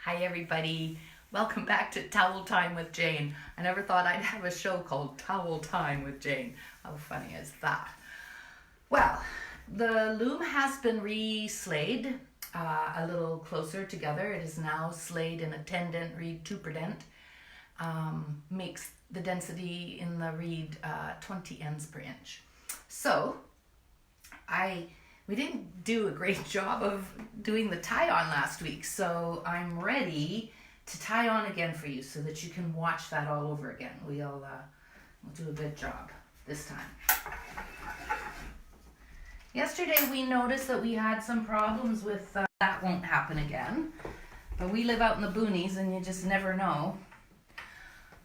Hi everybody, welcome back to Towel Time with Jane. I never thought I'd have a show called Towel Time with Jane. How funny is that? Well, the loom has been re-slayed a little closer together. It is now slayed in a 10-dent reed 2-per-dent. Makes the density in the reed 20 ends per inch. So, we didn't do a great job of doing the tie-on last week, so I'm ready to tie on again for you so that you can watch that all over again. We'll do a good job this time. Yesterday we noticed that we had some problems with that won't happen again, but we live out in the boonies and you just never know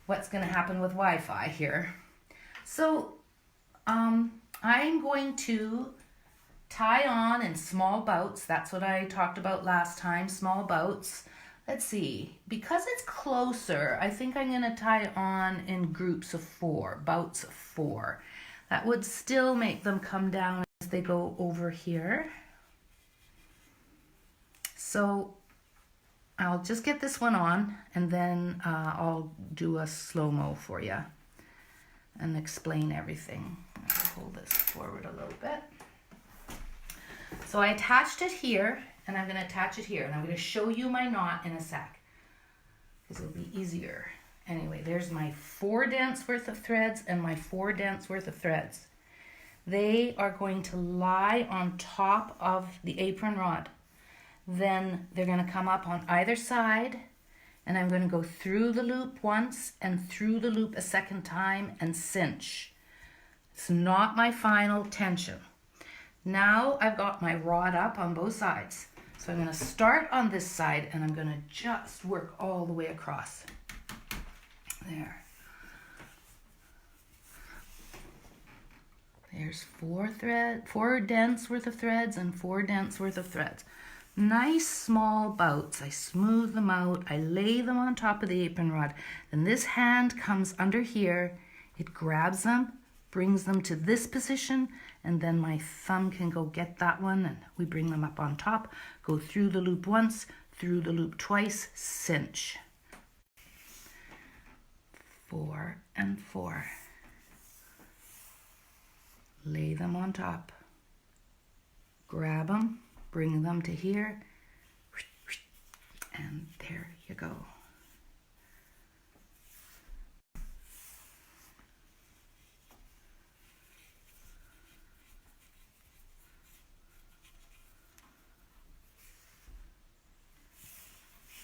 what's going to happen with Wi-Fi here. So I'm going to tie on in small bouts. That's what I talked about last time, small bouts. Let's see, because it's closer, I think I'm going to tie on in groups of 4, bouts of 4. That would still make them come down as they go over here. So I'll just get this one on and then I'll do a slow-mo for you and explain everything. I'll hold this forward a little bit. So I attached it here, and I'm going to attach it here, and I'm going to show you my knot in a sec, because it'll be easier. Anyway, there's my 4 dents worth of threads and my 4 dents worth of threads. They are going to lie on top of the apron rod. Then they're going to come up on either side, and I'm going to go through the loop once and through the loop a second time and cinch. It's not my final tension. Now I've got my rod up on both sides. So I'm going to start on this side and I'm going to just work all the way across. There. There's 4 dents worth of threads and 4 dents worth of threads. Nice small bouts. I smooth them out. I lay them on top of the apron rod. Then this hand comes under here. It grabs them, brings them to this position, and then my thumb can go get that one, and we bring them up on top, go through the loop once, through the loop twice, cinch. 4 and 4. Lay them on top. Grab them, bring them to here, and there you go.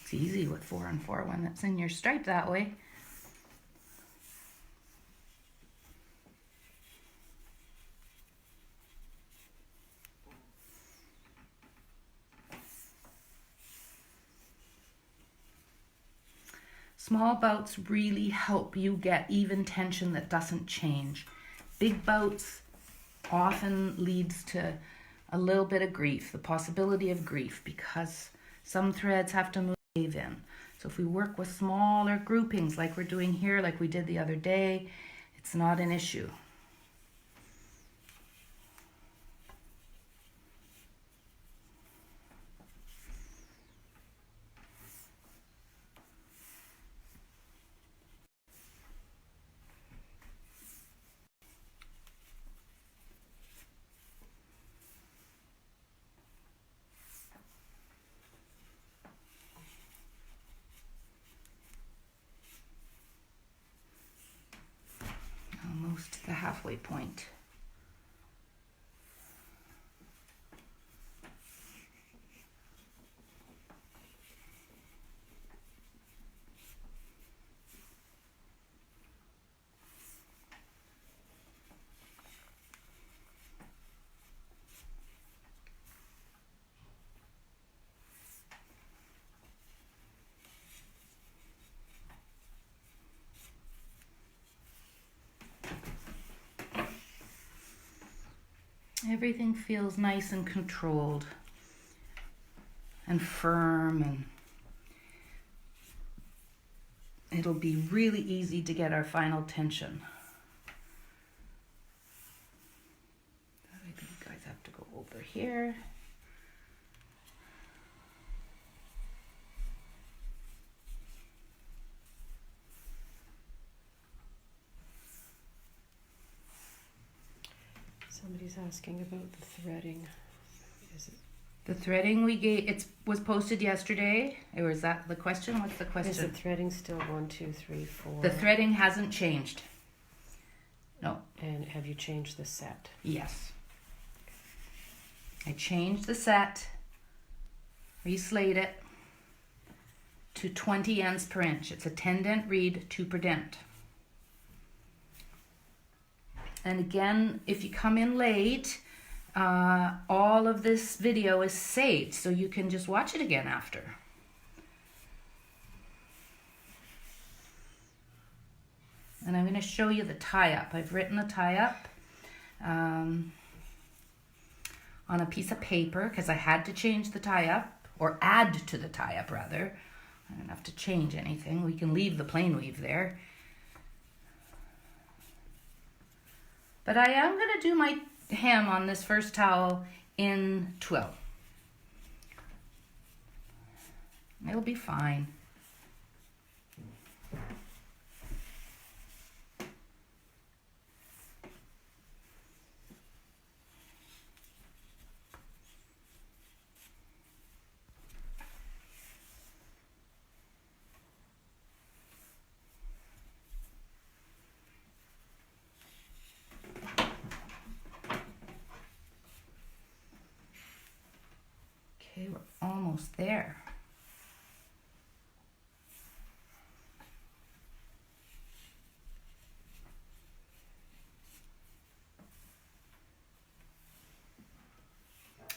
It's easy with 4 and 4 when it's in your stripe that way. Small bouts really help you get even tension that doesn't change. Big bouts often leads to a little bit of grief, the possibility of grief, because some threads have to move in. So if we work with smaller groupings like we're doing here, like we did the other day, it's not an issue. Almost to the halfway point. Everything feels nice and controlled and firm, and it'll be really easy to get our final tension. I think you guys have to go over here. Somebody's asking about the threading. Is it? The threading we gave, it was posted yesterday. Or is that the question? What's the question? Is the threading still 1, 2, 3, 4? The threading hasn't changed. No. And have you changed the set? Yes. I changed the set, reslayed it to 20 ends per inch. It's a 10 dent reed, 2 per dent. And again, if you come in late, all of this video is saved, so you can just watch it again after. And I'm going to show you the tie-up. I've written the tie-up on a piece of paper because I had to change the tie-up, or add to the tie-up rather. I don't have to change anything. We can leave the plain weave there. But I am going to do my hem on this first towel in twill. It'll be fine. Okay, we're almost there.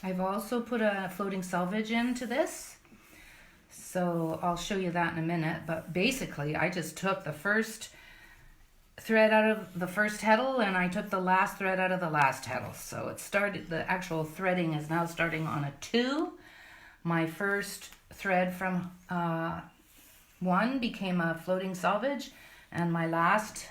I've also put a floating selvage into this, so I'll show you that in a minute. But basically, I just took the first thread out of the first heddle and I took the last thread out of the last heddle. So it started, the actual threading is now starting on a 2. My first thread from 1 became a floating selvage, and my last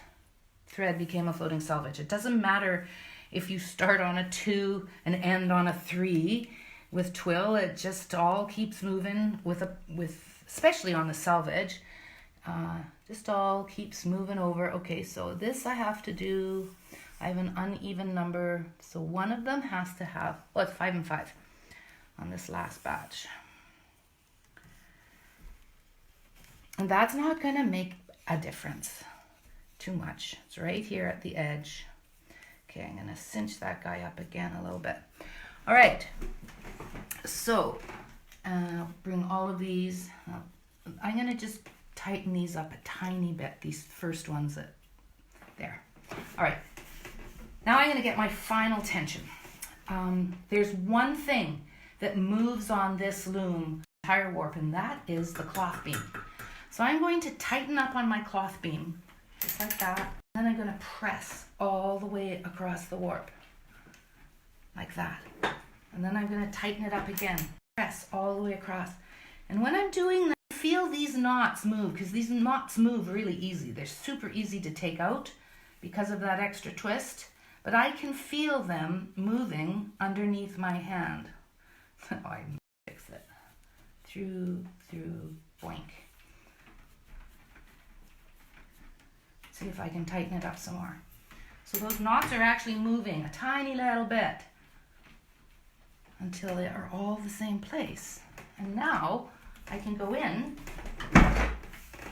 thread became a floating selvage. It doesn't matter if you start on a 2 and end on a 3 with twill. It just all keeps moving with especially on the selvage. Just all keeps moving over. Okay, so this I have to do. I have an uneven number, so one of them has to have. Well, it's 5 and 5. On this last batch. And that's not going to make a difference too much. It's right here at the edge. Okay, I'm going to cinch that guy up again a little bit. All right, so bring all of these. I'm going to just tighten these up a tiny bit, these first ones that there. All right, now I'm going to get my final tension. There's one thing that moves on this loom entire warp, and that is the cloth beam. So I'm going to tighten up on my cloth beam, just like that. Then I'm going to press all the way across the warp, like that. And then I'm going to tighten it up again, press all the way across. And when I'm doing that, feel these knots move, because these knots move really easy. They're super easy to take out because of that extra twist, but I can feel them moving underneath my hand. Oh, I can fix it. Through, boink. See if I can tighten it up some more. So those knots are actually moving a tiny little bit until they are all the same place. And now I can go in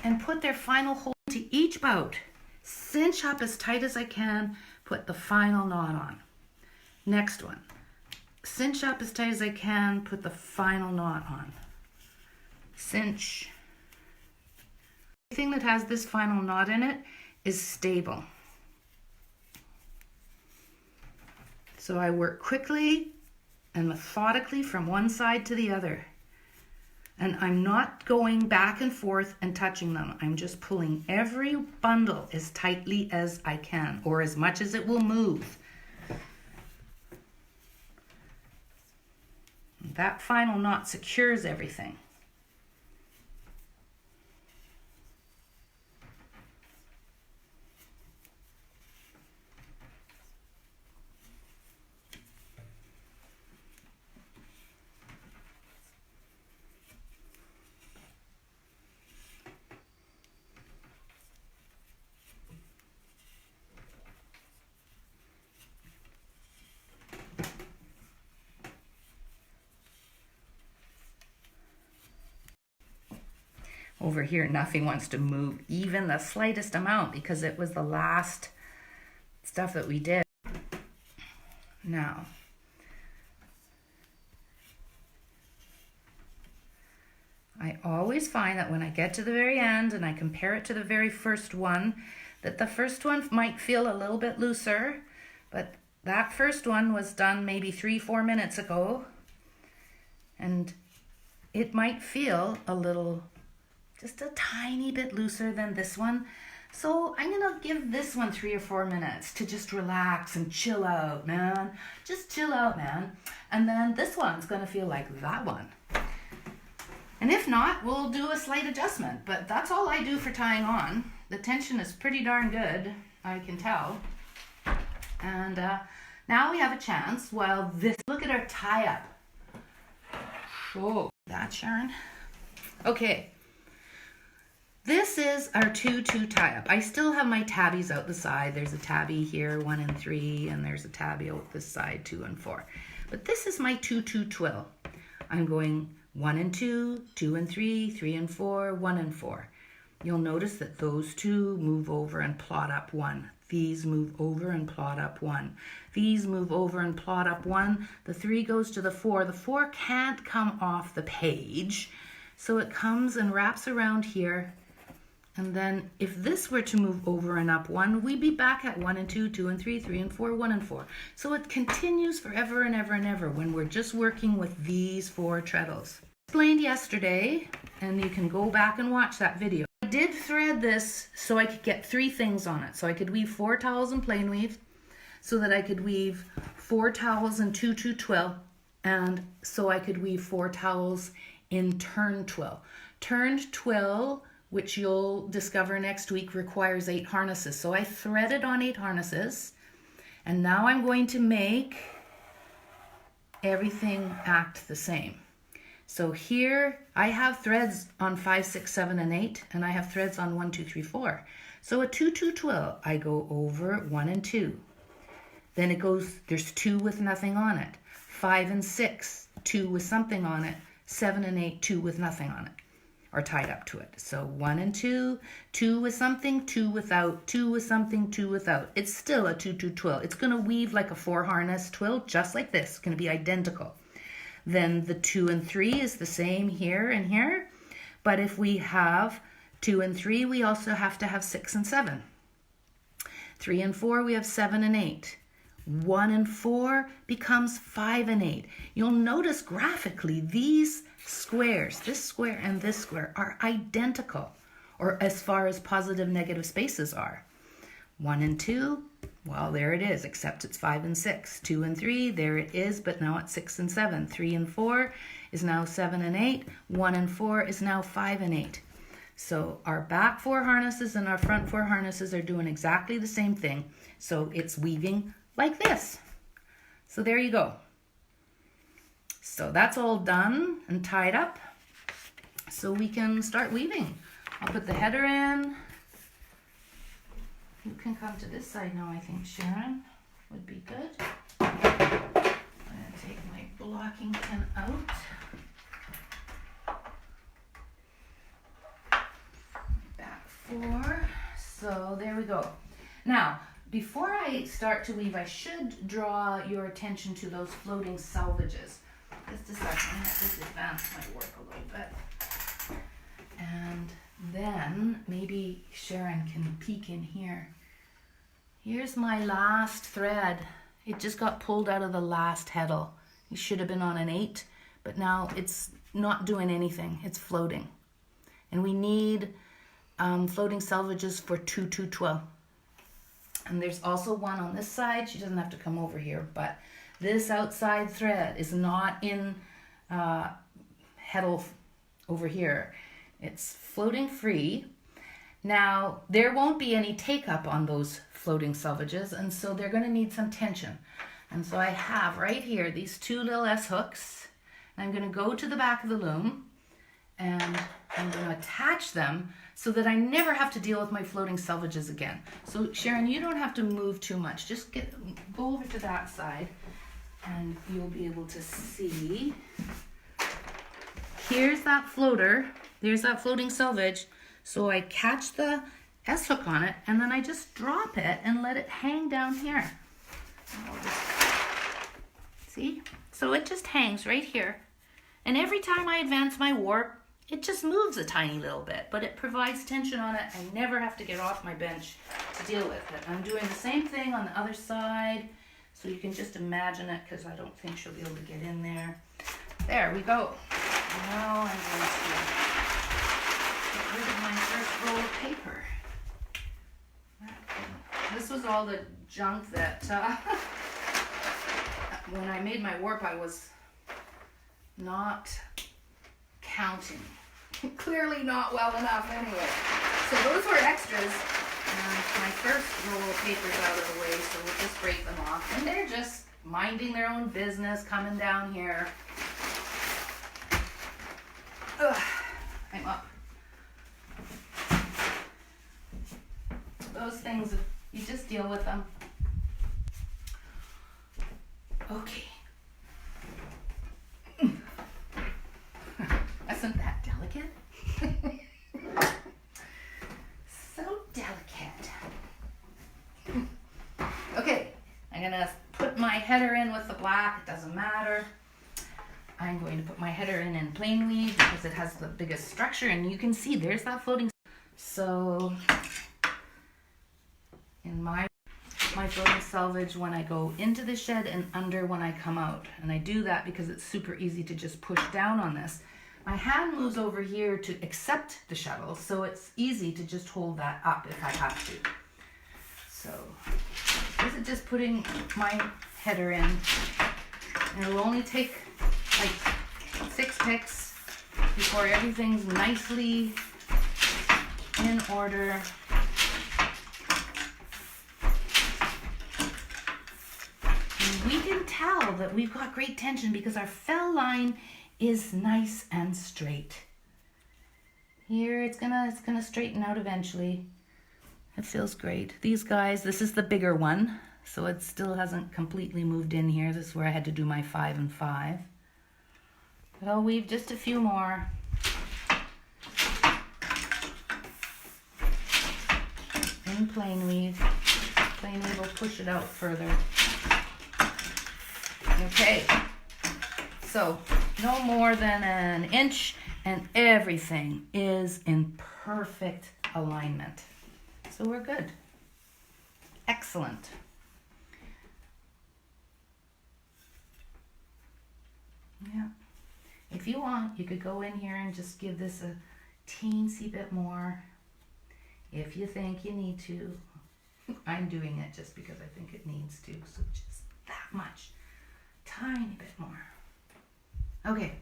and put their final hold to each bout. Cinch up as tight as I can, put the final knot on. Next one. Cinch up as tight as I can, put the final knot on. Cinch. Everything that has this final knot in it is stable. So I work quickly and methodically from one side to the other. And I'm not going back and forth and touching them. I'm just pulling every bundle as tightly as I can, or as much as it will move. That final knot secures everything. Over here, nothing wants to move even the slightest amount because it was the last stuff that we did. Now, I always find that when I get to the very end and I compare it to the very first one, that the first one might feel a little bit looser, but that first one was done maybe 3-4 minutes ago, and it might feel a little, just a tiny bit looser than this one. So I'm gonna give this one 3 or 4 minutes to just relax and chill out, man. Just chill out, man. And then this one's gonna feel like that one. And if not, we'll do a slight adjustment, but that's all I do for tying on. The tension is pretty darn good, I can tell. And now we have a chance while this, look at our tie up. Show that, Sharon. Okay. This is our 2-2 tie up. I still have my tabbies out the side. There's a tabby here, 1 and 3, and there's a tabby out this side, 2 and 4. But this is my 2-2 twill. I'm going 1 and 2, 2 and 3, 3 and 4, 1 and 4. You'll notice that those two move over and plot up 1. These move over and plot up 1. These move over and plot up 1. The 3 goes to the 4. The 4 can't come off the page, so it comes and wraps around here. And then if this were to move over and up 1, we'd be back at 1 and 2, 2 and 3, 3 and 4, 1 and 4. So it continues forever and ever and ever when we're just working with these 4 treadles. Explained yesterday, and you can go back and watch that video. I did thread this so I could get 3 things on it. So I could weave 4 towels in plain weave, so that I could weave 4 towels in 2-2 twill, and so I could weave 4 towels in turned twill. Turned twill, which you'll discover next week, requires 8 harnesses. So I threaded on 8 harnesses, and now I'm going to make everything act the same. So here I have threads on 5, 6, 7, and 8, and I have threads on 1, 2, 3, 4. So a 2-2 twill, I go over 1 and 2. Then it goes, there's 2 with nothing on it. 5 and 6, 2 with something on it. 7 and 8, 2 with nothing on it, or tied up to it. So 1 and 2, 2 with something, 2 without, 2 with something, 2 without. It's still a 2-2 twill. It's going to weave like a 4 harness twill, just like this. It's going to be identical. Then the 2 and 3 is the same here and here. But if we have 2 and 3, we also have to have 6 and 7. 3 and 4, we have 7 and 8. 1 and 4 becomes 5 and 8. You'll notice graphically these squares, this square and this square, are identical, or as far as positive negative spaces are. 1 and 2, well, there it is, except it's 5 and 6. 2 and 3, there it is, but now it's 6 and 7. 3 and 4 is now 7 and 8. 1 and 4 is now 5 and 8. So our back 4 harnesses and our front 4 harnesses are doing exactly the same thing. So it's weaving like this. So there you go. So that's all done and tied up. So we can start weaving. I'll put the header in. You can come to this side now, I think, Sharon. Would be good. I'm going to take my blocking pin out. Back 4. So there we go. Now, before I start to weave, I should draw your attention to those floating selvages. Just a second, I have to advance my work a little bit. And then maybe Sharon can peek in here. Here's my last thread. It just got pulled out of the last heddle. It should have been on an 8, but now it's not doing anything. It's floating. And we need floating selvages for 2-2 twill. And there's also one on this side. She doesn't have to come over here, but this outside thread is not in heddle over here. It's floating free. Now, there won't be any take up on those floating selvages, and so they're going to need some tension. And so I have right here these 2 little S hooks. And I'm going to go to the back of the loom, and I'm going to attach them so that I never have to deal with my floating selvages again. So Sharon, you don't have to move too much. Just go over to that side, and you'll be able to see. Here's that floater there's that floating selvage. So I catch the S-hook on it, and then I just drop it and let it hang down here. See? So it just hangs right here. And every time I advance my warp, it just moves a tiny little bit, but it provides tension on it. I never have to get off my bench to deal with it. I'm doing the same thing on the other side, so you can just imagine it, because I don't think she'll be able to get in there. There we go. Now I'm going to get rid of my first roll of paper. This was all the junk that when I made my warp, I was not counting. Clearly not well enough anyway. So those were extras. My first roll of paper's out of the way, so we'll just break them off. And they're just minding their own business, coming down here. Ugh, I'm up. Those things, you just deal with them. Okay. Isn't that delicate? So delicate. Okay, I'm gonna put my header in with the black. It doesn't matter. I'm going to put my header in plain weave because it has the biggest structure, and you can see there's that floating. So in my floating selvage, when I go into the shed and under when I come out, and I do that because it's super easy to just push down on this. My hand moves over here to accept the shuttle, so it's easy to just hold that up if I have to. So this is just putting my header in, and it will only take like 6 picks before everything's nicely in order. And we can tell that we've got great tension because our fell line is nice and straight. Here it's gonna straighten out eventually. It feels great. These guys, this is the bigger one, so it still hasn't completely moved in here. This is where I had to do my 5 and 5. But I'll weave just a few more. In plain weave. Plain weave will push it out further. Okay, so no more than an inch and everything is in perfect alignment. So we're good. Excellent. Yeah. If you want, you could go in here and just give this a teensy bit more if you think you need to. I'm doing it just because I think it needs to, so just that much. Tiny bit more. Okay,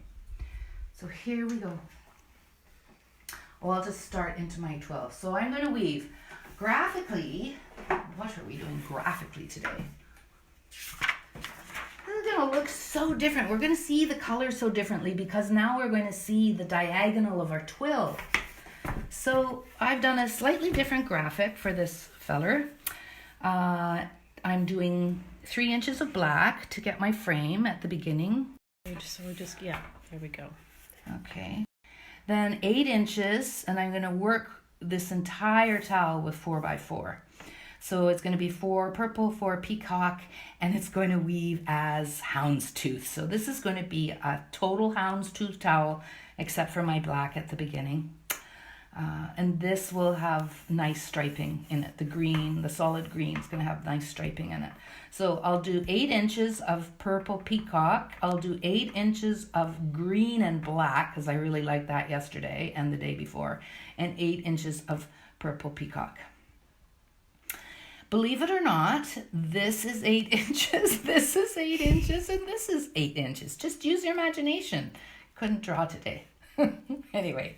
so here we go. Oh, I'll just start into my 12. So I'm going to weave graphically. What are we doing graphically today? This is going to look so different. We're going to see the color so differently because now we're going to see the diagonal of our twill. So I've done a slightly different graphic for this feller. I'm doing 3 inches of black to get my frame at the beginning. So we're just, yeah, there we go. Okay. Then 8 inches, and I'm going to work this entire towel with 4x4. So it's going to be 4 purple, 4 peacock, and it's going to weave as houndstooth. So this is going to be a total houndstooth towel, except for my black at the beginning. And this will have nice striping in it. The green, the solid green is going to have nice striping in it. So I'll do 8 inches of purple peacock. I'll do 8 inches of green and black, because I really liked that yesterday and the day before. And 8 inches of purple peacock. Believe it or not, this is 8 inches, this is 8 inches, and this is 8 inches. Just use your imagination. Couldn't draw today. Anyway.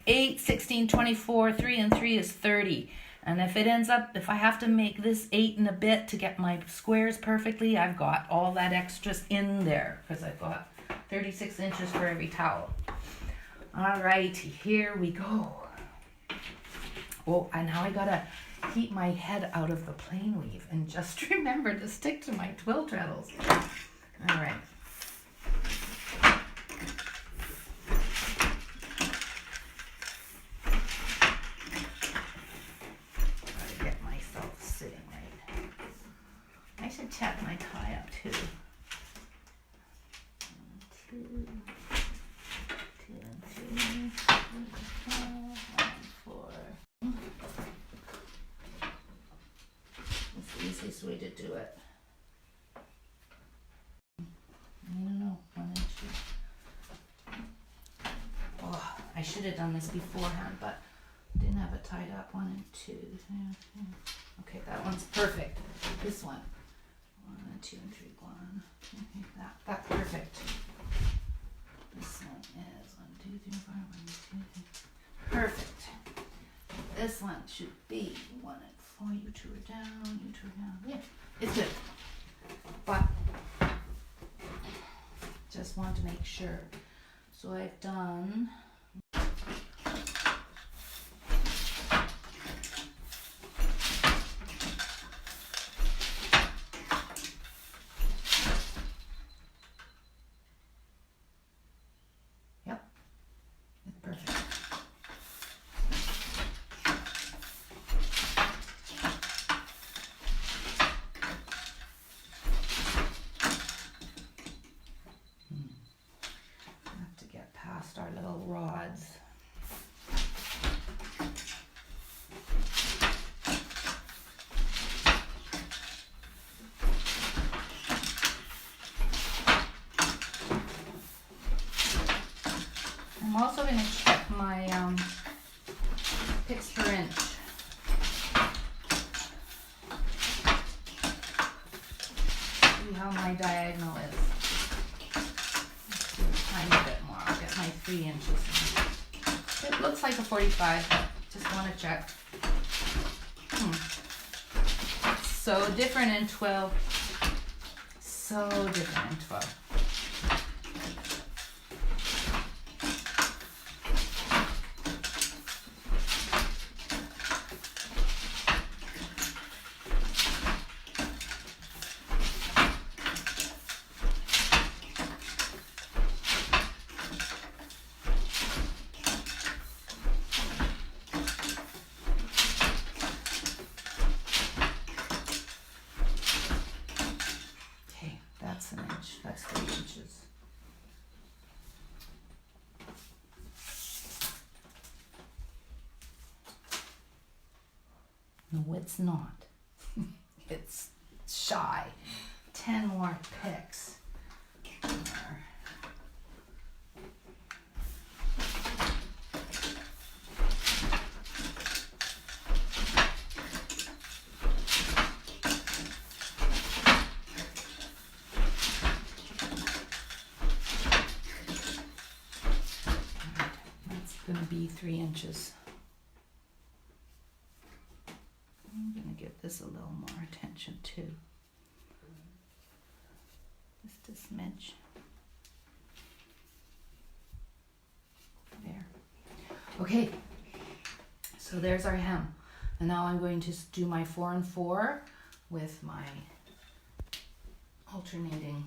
8, 16, 24, 3 and 3 is 30. And if it ends up, if I have to make this 8 and a bit to get my squares perfectly, I've got all that extras in there because I've got 36 inches for every towel. All right, here we go. Oh, and now I gotta keep my head out of the plain weave and just remember to stick to my twill treadles. All right. it. I don't know, 1 inch. Oh, I should have done this beforehand, but didn't have it tied up. 1 and 2. Okay, that one's perfect. This one. 1 and 2 and 3. 1. Okay, that's perfect. This one is 1, 2, 3, 4. 1, 2, 3. Perfect. This one should be 1 and 4. You two are down. You two are down. Yeah, it's good. But just want to make sure. So I've done. Yep, it's perfect. Have to get past our little rods. I'm also going to check my picks per inch. See how my diagonal is. Let's do a tiny bit more. I'll get my 3 inches. It looks like a 45, but just want to check. It's so different in Twill. So different in Twill. That's an inch. That's 3 inches. No, it's not. It's shy. 10 more picks. Going to be 3 inches. I'm going to give this a little more attention too. Just a smidge. There. Okay, so there's our hem. And now I'm going to do my 4 and 4 with my alternating.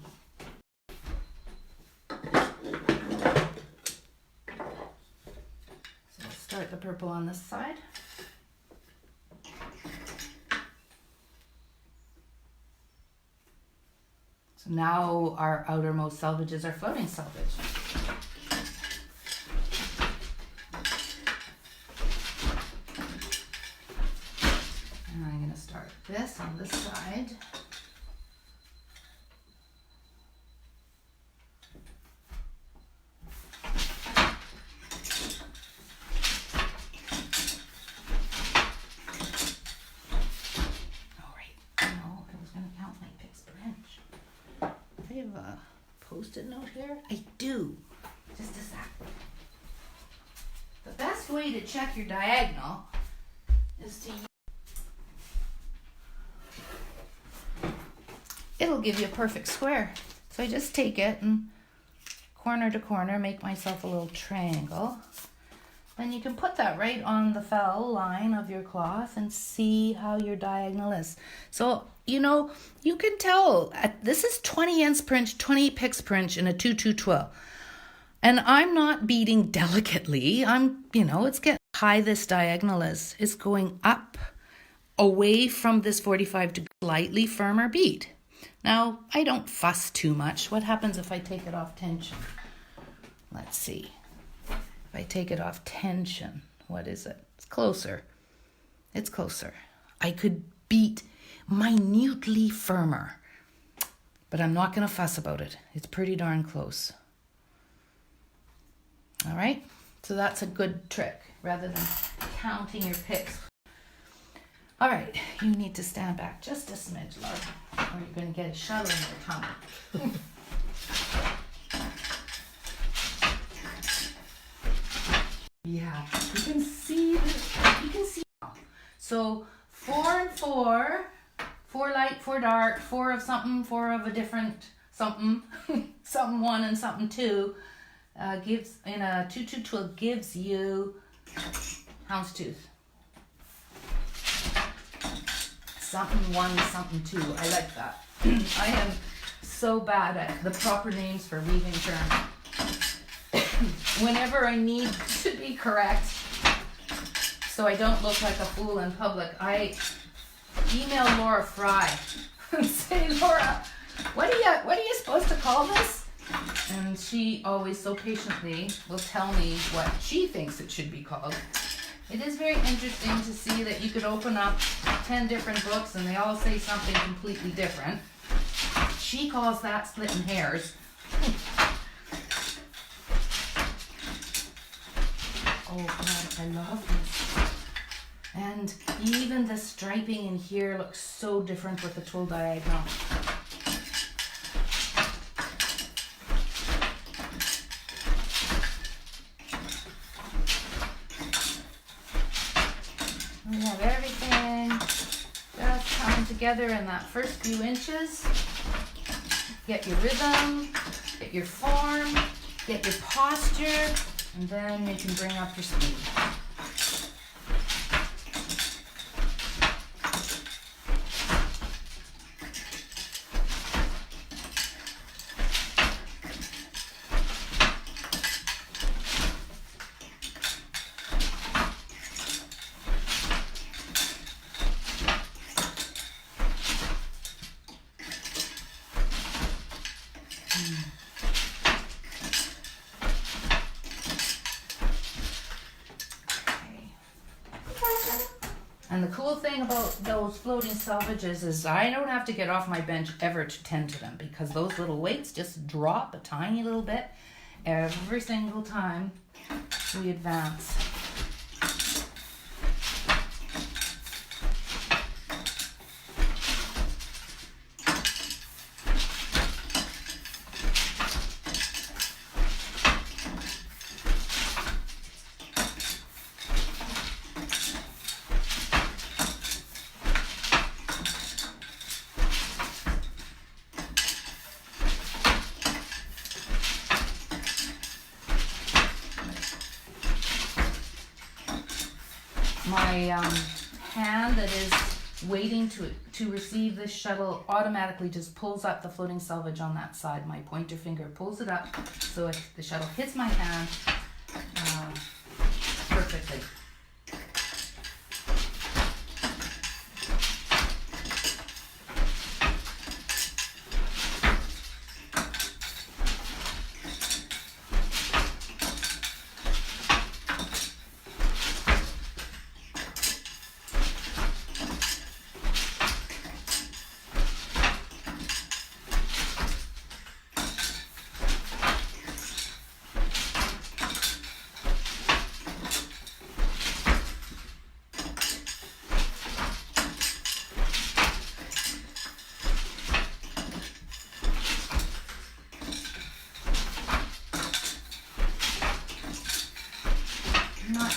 Start the purple on this side. So now our outermost selvages are floating selvage. And I'm going to start this on this side. Post-it note here? I do. Just a sec. The best way to check your diagonal is to it'll give you a perfect square. So I just take it and corner to corner make myself a little triangle. Then you can put that right on the fell line of your cloth and see how your diagonal is. So, you know, you can tell this is 20 ends per inch, 20 picks per inch in a 2-2 twill. And I'm not beating delicately. It's getting high this diagonal is. It's going up away from this 45 to slightly firmer beat. Now, I don't fuss too much. What happens if I take it off tension? Let's see. If I take it off tension, what is it? It's closer. It's closer. I could beat minutely firmer. But I'm not going to fuss about it. It's pretty darn close. All right? So that's a good trick rather than counting your picks. All right, you need to stand back just a smidge, love, or you're going to get a shuttle in your tongue. Yeah, you can see. So 4 and 4, 4 light, 4 dark, 4 of something, 4 of a different something, something 1 and something 2, gives in a 2-2 twill gives you houndstooth. Something 1, something 2. I like that. I am so bad at the proper names for weaving terms. Whenever I need to be correct, so I don't look like a fool in public, I email Laura Fry and say, Laura, what are you supposed to call this? And she always so patiently will tell me what she thinks it should be called. It is very interesting to see that you could open up 10 different books and they all say something completely different. She calls that splitting hairs. Oh God, I love this. And even the striping in here looks so different with the twill diagonal. We have everything just coming together in that first few inches. Get your rhythm, get your form, get your posture, and then you can bring up your speed. And the cool thing about those floating selvages is I don't have to get off my bench ever to tend to them because those little weights just drop a tiny little bit every single time we advance. My hand that is waiting to receive this shuttle automatically just pulls up the floating selvage on that side. My pointer finger pulls it up so the shuttle hits my hand perfectly.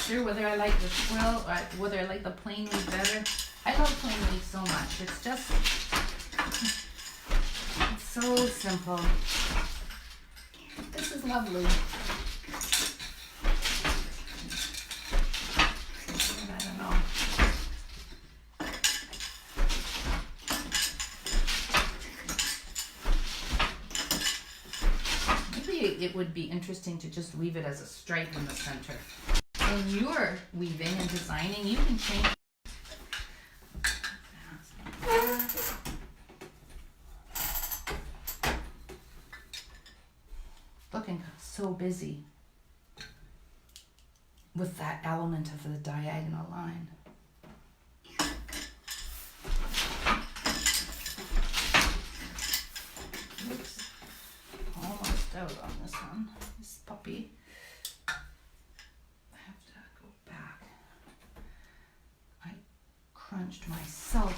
Sure whether I like the twill or whether I like the plain weave better. I love plain weave so much. It's just it's so simple. This is lovely. I don't know. Maybe it would be interesting to just weave it as a stripe in the center. When you're weaving and designing, you can change. Looking so busy with that element of the diagonal line. copy. I have to go back. I crunched my selvage.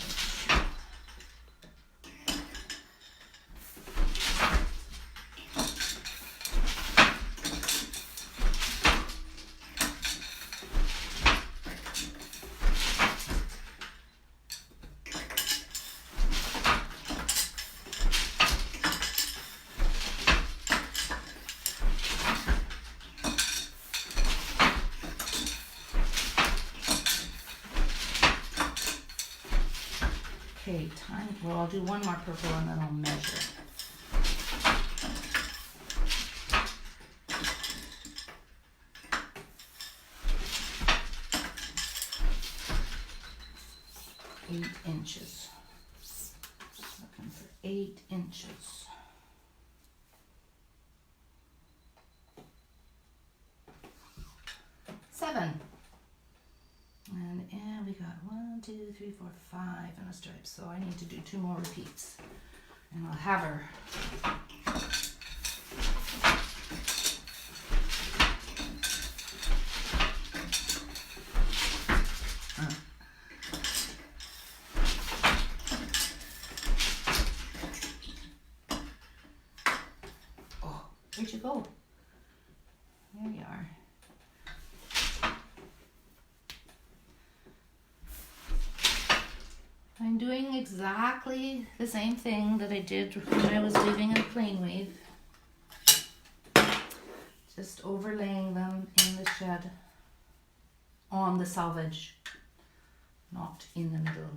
Okay, time, well, I'll do one more purple and then I'll measure. Eight inches. Looking for 8 inches. Seven. And we got 1, 2, 3, 4, 5 and a stripe. So I need to do 2 more repeats. And I'll have her. Oh, where'd you go? There you are. I'm doing exactly the same thing that I did when I was weaving in plain weave. Just overlaying them in the shed on the selvage, not in the middle.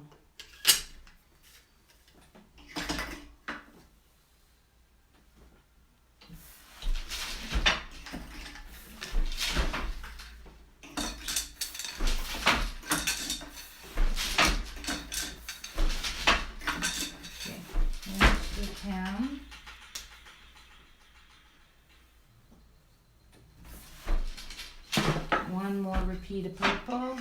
One more repeat of purple.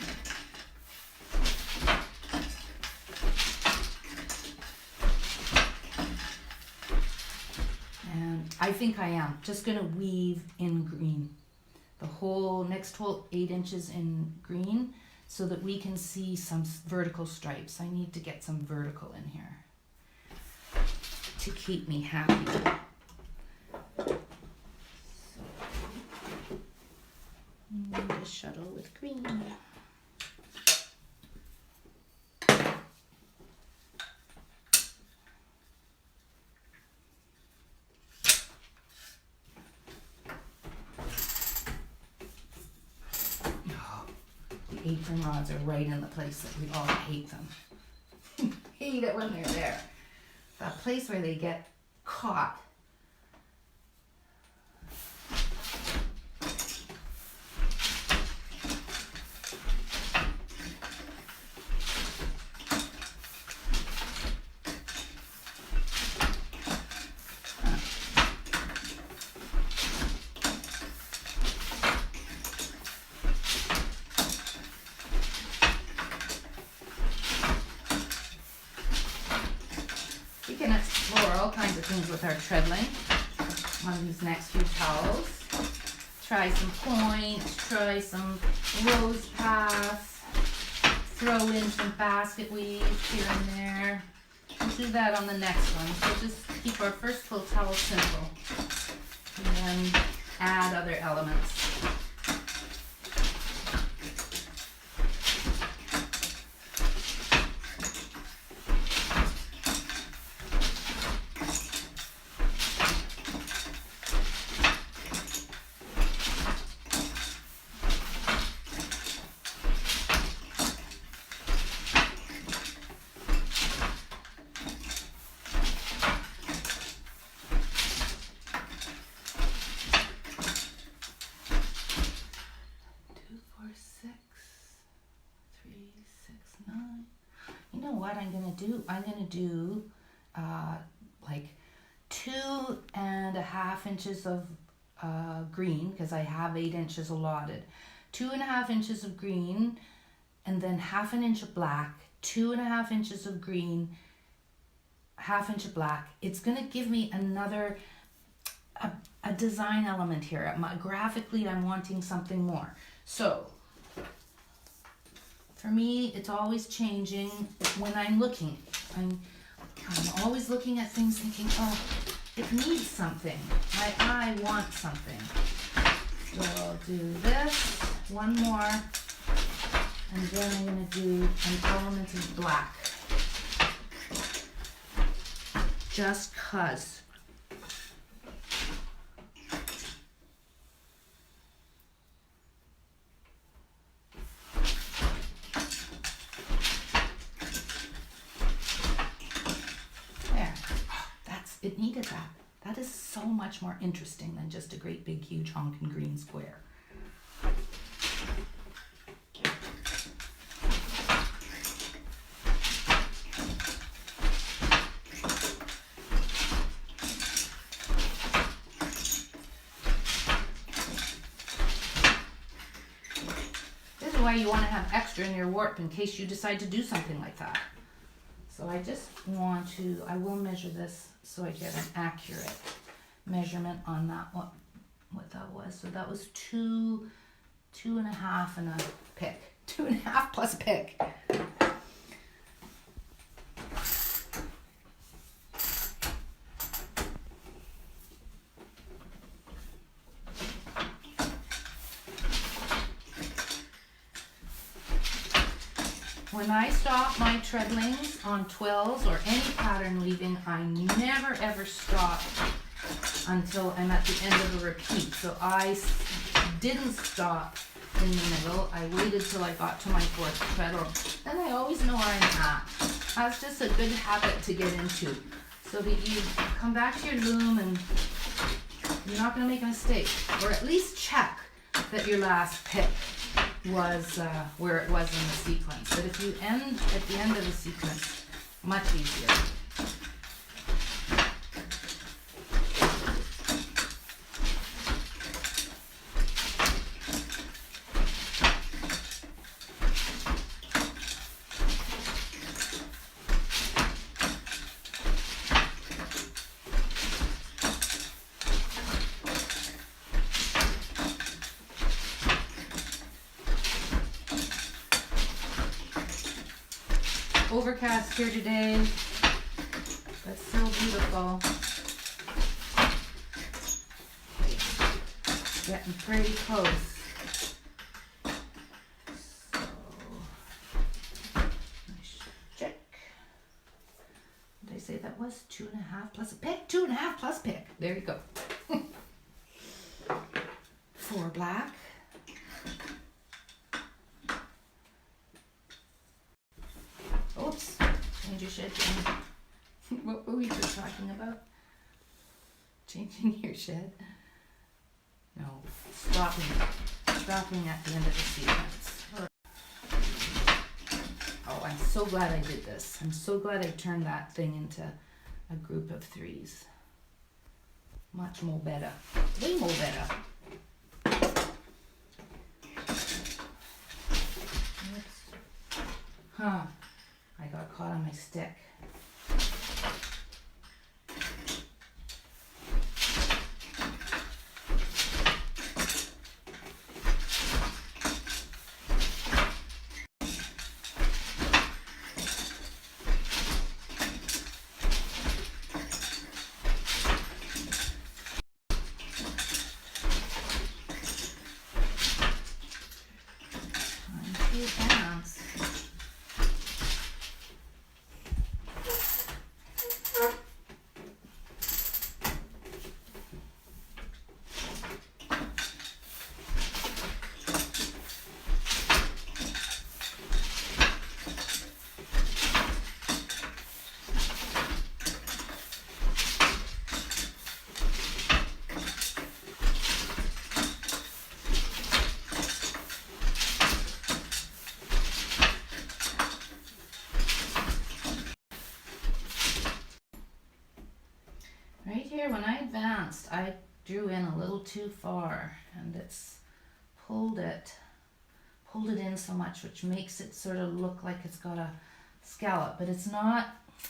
And I think I am just going to weave in green. The whole next whole 8 inches in green so that we can see some vertical stripes. I need to get some vertical in here to keep me happy. The shuttle with green. Oh, the apron rods are right in the place that we all hate them. Hate it when they're there. That place where they get caught. We can explore all kinds of things with our treadling on these next few towels. Try some points, try some rose paths, throw in some basket weave here and there. We'll do that on the next one. So just keep our first twill towel simple and then add other elements. What I'm gonna do, like 2.5 inches of green, because I have 8 inches allotted. 2.5 inches of green, and then 1/2 inch of black. 2.5 inches of green, 1/2 inch of black. It's gonna give me another a design element here. Graphically, I'm wanting something more. So, for me, it's always changing when I'm looking. I'm always looking at things thinking, oh, it needs something. My eye wants something. So I'll do this, one more, and then I'm going to do an element of black. Just 'cause. It needed that. That is so much more interesting than just a great big huge honking green square. This is why you want to have extra in your warp in case you decide to do something like that. So I just want to, I will measure this so I get an accurate measurement on that, what that was. So that was 2.5 and a pick. 2.5 plus a pick. When I stop my treadlings on twills or any pattern weaving, I never ever stop until I'm at the end of a repeat. So I didn't stop in the middle. I waited till I got to my 4th treadle. Then I always know where I'm at. That's just a good habit to get into. So that you come back to your loom and you're not going to make a mistake. Or at least check that your last pick was where it was in the sequence. But if you end at the end of the sequence, much easier. Overcast here today, but still beautiful. Getting pretty close. So, check. What did I say that was? 2.5 plus a pick? 2.5 plus pick. There you go. 4 black. Oops, change your shed. What were we just talking about? Changing your shed? No, stopping at the end of the sequence. Oh, I'm so glad I did this. I'm so glad I turned that thing into a group of 3s. Much more better. Way more better. Oops. Huh. I got caught on my stick. Time to dance. Right here, when I advanced, I drew in a little too far, and it's pulled it in so much, which makes it sort of look like it's got a scallop, but it's not.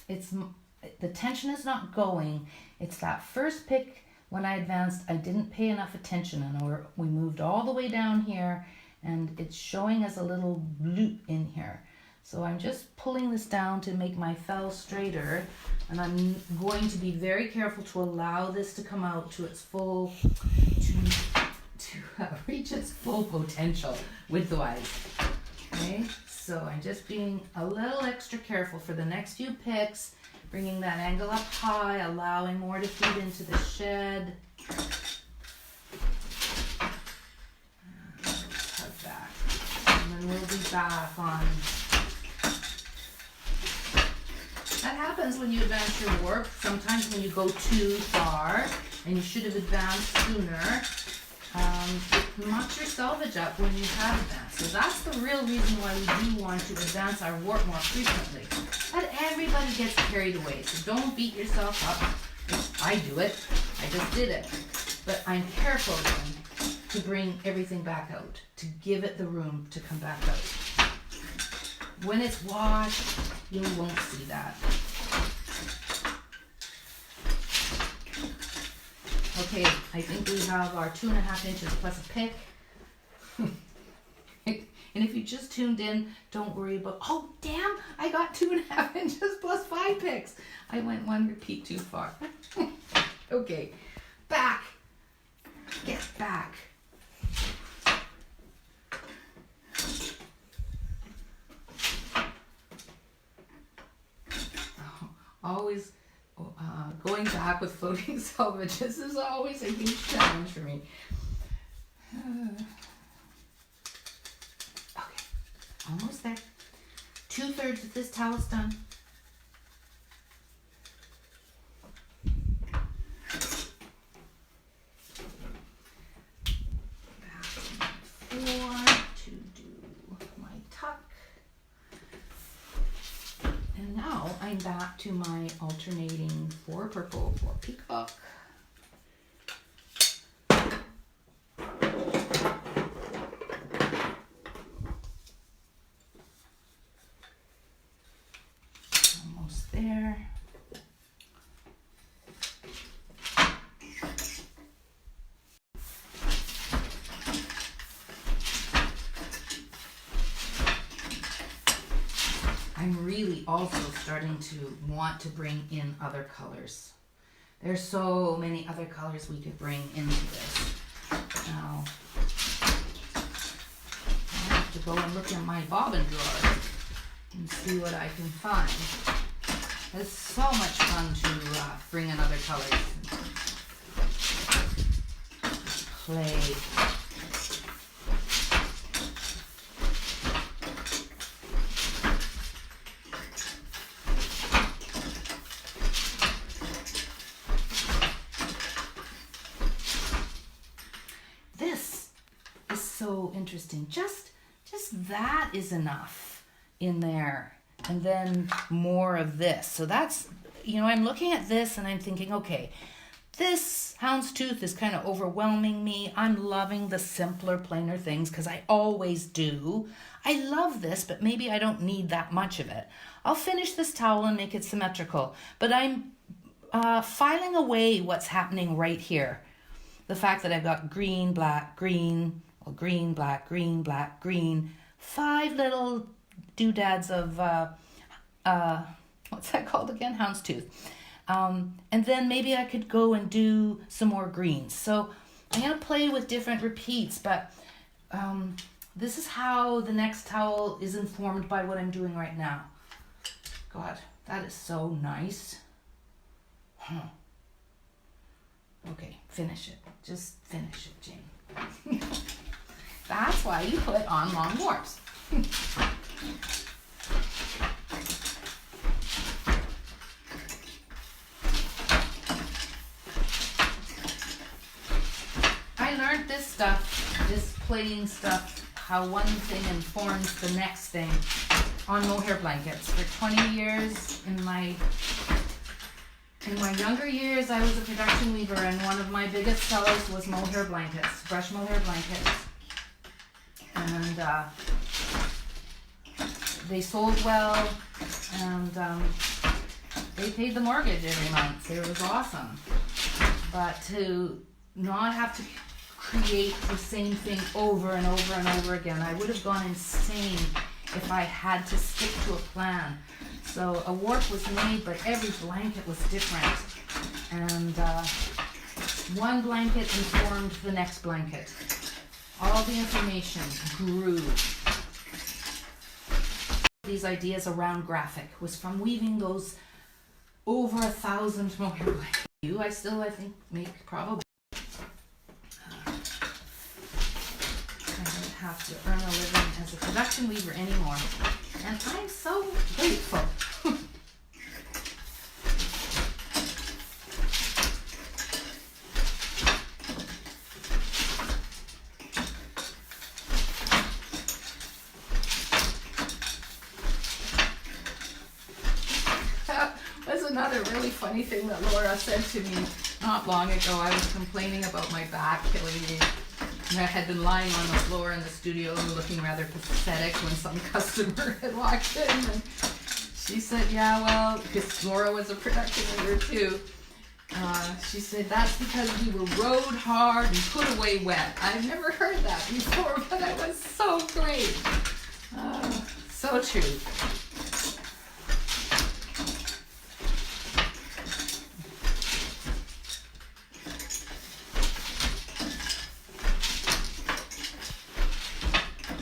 The tension is not going. It's that first pick when I advanced, I didn't pay enough attention, and we moved all the way down here, and it's showing as a little loop in here. So I'm just pulling this down to make my fell straighter, and I'm going to be very careful to allow this to come out to its full, to reach its full potential width-wise. Okay, so I'm just being a little extra careful for the next few picks, bringing that angle up high, allowing more to feed into the shed. Cut back, and then we'll be back on. That happens when you advance your warp. Sometimes when you go too far, and you should have advanced sooner, it mucks your selvage up when you have advanced. So that's the real reason why we do want to advance our warp more frequently. But everybody gets carried away, so don't beat yourself up. I do it. I just did it. But I'm careful then to bring everything back out, to give it the room to come back out. When it's washed, you won't see that. Okay, I think we have our 2.5 inches plus a pick. And if you just tuned in, don't worry about, oh damn, I got 2.5 inches plus 5 picks. I went one repeat too far. Okay, back. Get back. Always going back with floating selvages is always a huge challenge for me. Okay, almost there. 2/3 of this towel's done. Back to my floor to do my tuck. And now I'm back to my alternating 4 purple, 4 peacock. Almost there. I'm really also starting to want to bring in other colors. There's so many other colors we could bring into this. Now, I have to go and look in my bobbin drawer and see what I can find. It's so much fun to bring in other colors. Play. So interesting. Just that is enough in there, and then more of this. So that's, you know, I'm looking at this and I'm thinking, okay, this houndstooth is kind of overwhelming me. I'm loving the simpler, plainer things because I always do. I love this, but maybe I don't need that much of it. I'll finish this towel and make it symmetrical, but I'm filing away what's happening right here. The fact that I've got green, black, green, well, green, black, green, black, green, 5 little doodads of, what's that called again? Houndstooth. And then maybe I could go and do some more greens. So I'm going to play with different repeats, but this is how the next towel is informed by what I'm doing right now. God, that is so nice. Okay, finish it. Just finish it, Jane. That's why you put on long warps. I learned this stuff, this playing stuff, how one thing informs the next thing on mohair blankets. For 20 years in my younger years, I was a production weaver, and one of my biggest sellers was mohair blankets, brush mohair blankets. And they sold well, and they paid the mortgage every month. It was awesome. but to not have to create the same thing over and over and over again. I would have gone insane if I had to stick to a plan. So a warp was made, but every blanket was different. And one blanket informed the next blanket. All the information grew. These ideas around graphic was from weaving those over 1,000 more blankets. I think, make probably. I don't have to earn a living as a production weaver anymore. And I'm so grateful. That's another really funny thing that Laura said to me not long ago. I was complaining about my back killing me. And I had been lying on the floor in the studio looking rather pathetic when some customer had walked in. And she said, yeah, well, because Laura was a production leader too. She said, that's because we were rode hard and put away wet. I've never heard that before, but it was so great. So true.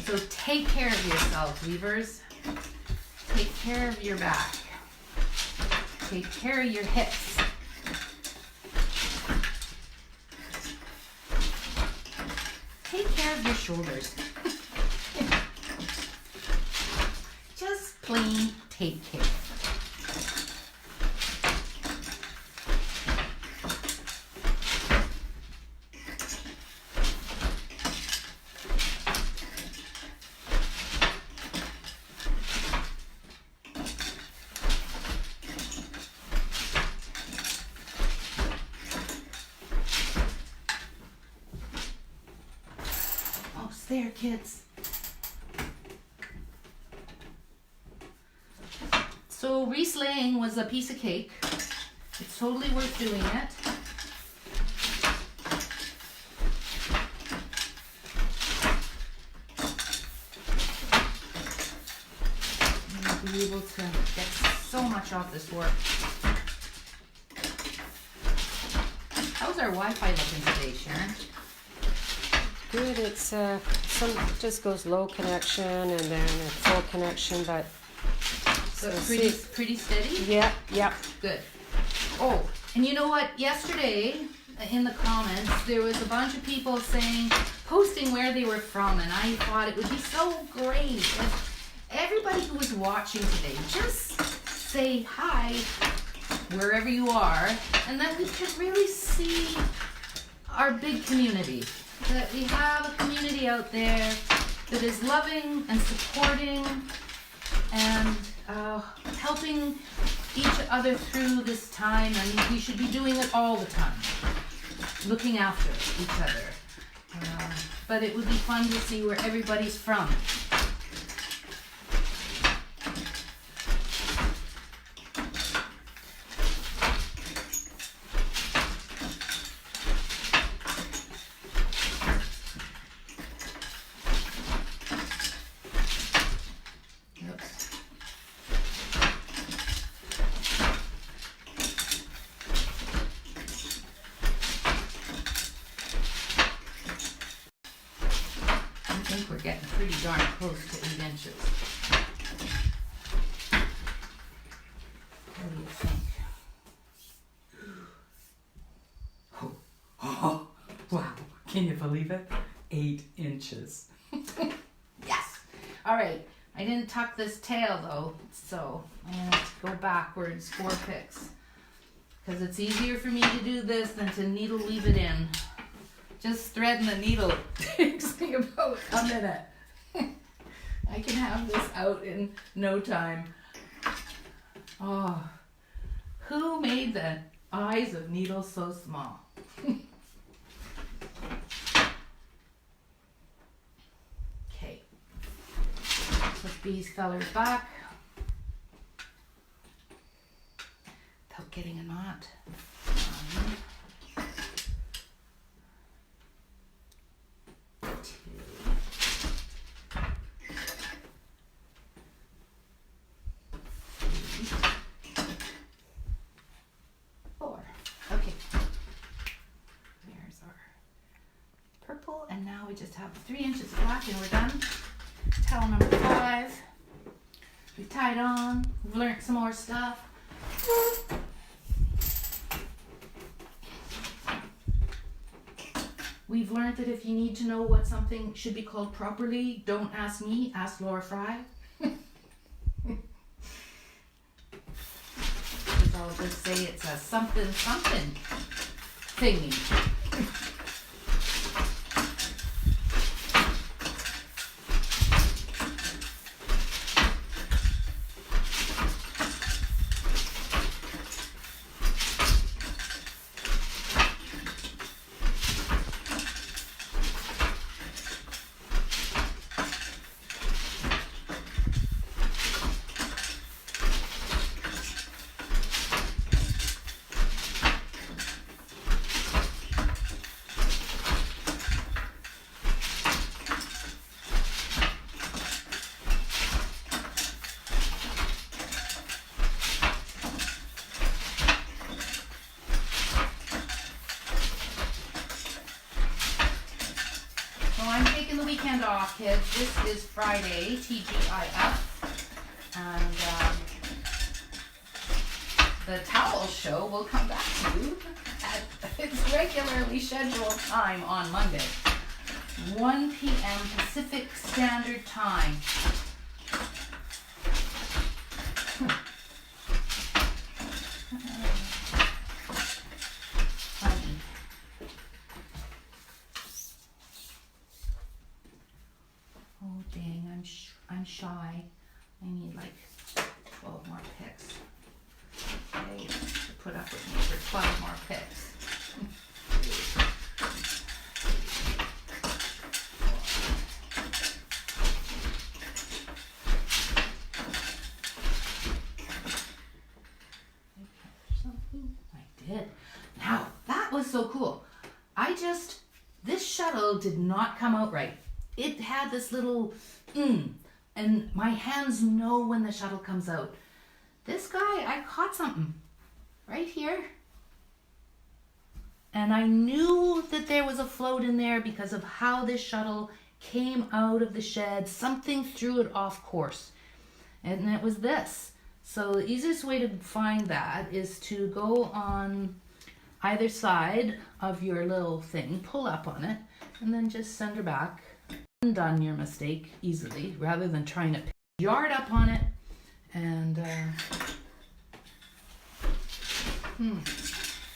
So take care of yourself, weavers. Take care of your back. Take care of your hips. Take care of your shoulders. Just plain take care. There, kids. So reslaying was a piece of cake. It's totally worth doing it. You'll be able to get so much off this work. How's our Wi-Fi looking today, Sharon? Good. It's some just goes low connection and then a full connection, but so pretty steady. Yeah. Good. Oh, and you know what? Yesterday in the comments there was a bunch of people posting where they were from, and I thought it would be so great if everybody who was watching today just say hi wherever you are, and then we could really see our big community. That we have a community out there that is loving and supporting and helping each other through this time, and we should be doing it all the time, looking after each other. But it would be fun to see where everybody's from. I think we're getting pretty darn close to 8 inches. What do you think? Oh, wow. Can you believe it? 8 inches. Yes. All right. I didn't tuck this tail though, so I'm going to go backwards 4 picks. Because it's easier for me to do this than to needle weave it in. Just threading the needle takes me about a minute. I can have this out in no time. Oh, who made the eyes of needles so small? Okay, put these fellers back without getting a knot. just have 3 inches of black and we're done. Towel number 5. We've tied on. We've learned some more stuff. We've learned that if you need to know what something should be called properly, don't ask me, ask Laura Fry. Because I'll just say it's a something thingy. I'm taking the weekend off, kids. This is Friday, TGIF, and the towel show will come back to you at its regularly scheduled time on Monday, 1 p.m. Pacific Standard Time. Oh dang, I'm shy. I need like 12 more picks. Okay, to put up with me for 12 more picks. I did. Now, that was so cool. This shuttle did not come out right. It had this little and my hands know when the shuttle comes out. This guy, I caught something right here. And I knew that there was a float in there because of how this shuttle came out of the shed. Something threw it off course. And it was this. So the easiest way to find that is to go on either side of your little thing, pull up on it, and then just send her back. Undone your mistake easily rather than trying to yard up on it. And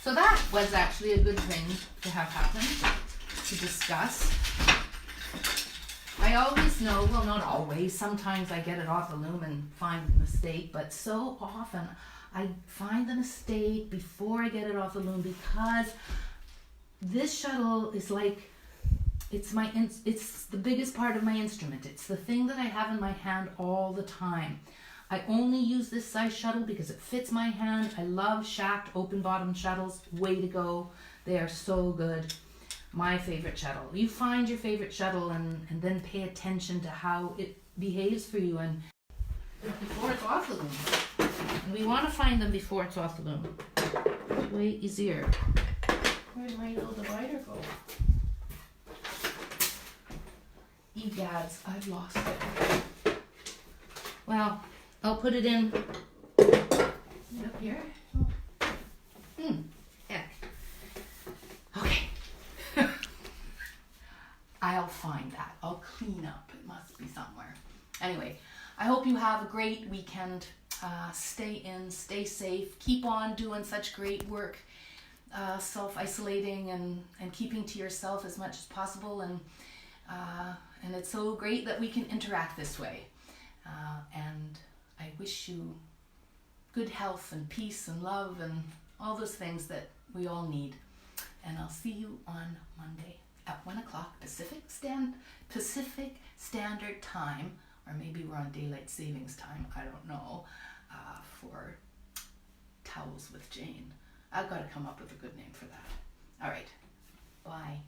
so that was actually a good thing to have happen, to discuss. I always know, well, not always, sometimes I get it off the loom and find the mistake, but so often I find the mistake before I get it off the loom because this shuttle is like, it's the biggest part of my instrument. It's the thing that I have in my hand all the time. I only use this size shuttle because it fits my hand. I love shacked open bottom shuttles. Way to go. They are so good. My favorite shuttle. You find your favorite shuttle and then pay attention to how it behaves for you and before it's off the loom. And we want to find them before it's off the loom. Way easier. Where did my little divider go? Egads, I've lost it. Well, I'll put it in up here. Heck. Okay. I'll find that. I'll clean up. It must be somewhere. Anyway, I hope you have a great weekend. Stay in, stay safe. Keep on doing such great work, self-isolating and keeping to yourself as much as possible. And it's so great that we can interact this way. And I wish you good health and peace and love and all those things that we all need. And I'll see you on Monday at 1 o'clock Pacific Standard Time, or maybe we're on daylight savings time, I don't know, for Towels with Jane. I've got to come up with a good name for that. All right, bye.